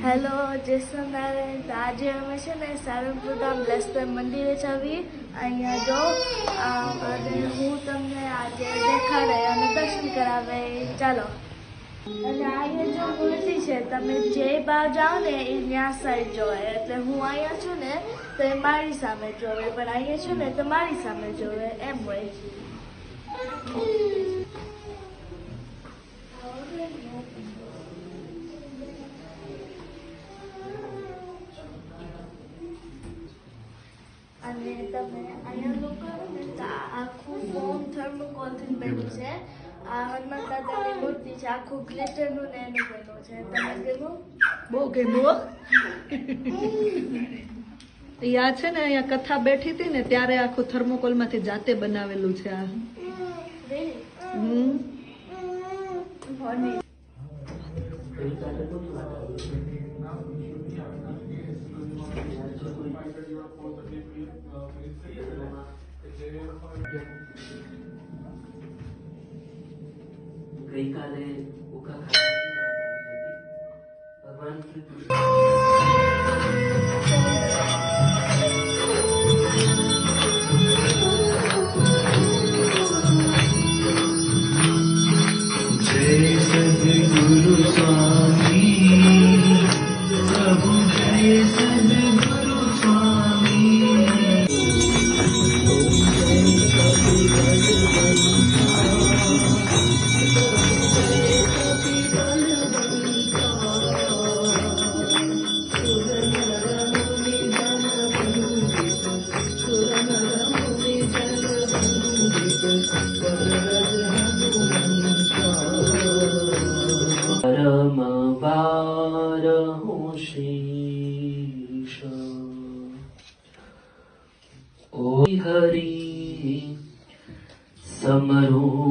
Hello જય સ્વામિનારાયણ. તો આજે અમે છે ને સારંગપુર ગામ લસ્કર મંદિરે જ આવી. અહીંયા જો અને હું તમને આજે દેખાડે અને દર્શન કરાવે. ચાલો. અને અહીંયા જો મૂર્તિ છે, તમે જે બાર જાઓ ને એ ત્યાં સાઈડ જોવાય. એટલે હું અહીંયા છું ને તો એ મારી સામે જોવે, પણ અહીંયા છું ને તો મારી સામે જોવે, એમ હોય. અને તમે અહીંયા લોકો ને તો આખું ફોર્મ થર્મોકોલથી બન્યું છે. આ હનુમાન દાદાની મૂર્તિ છે, આખું ગ્લિટરનું ને એનું બન્યું છે. તમે કીધું બહુ ગમ્યું. યા છે ને અહીંયા કથા બેઠી હતી ને ત્યારે આખું થર્મોકોલ માંથી જાતે બનાવેલું છે આ. ગઈકાલે ભગવાન શ્રી કૃષ્ણ गुरु स्वामी प्रभु जय सद्गुरु स्वामी परम बारहु शीश ओ हरि समरू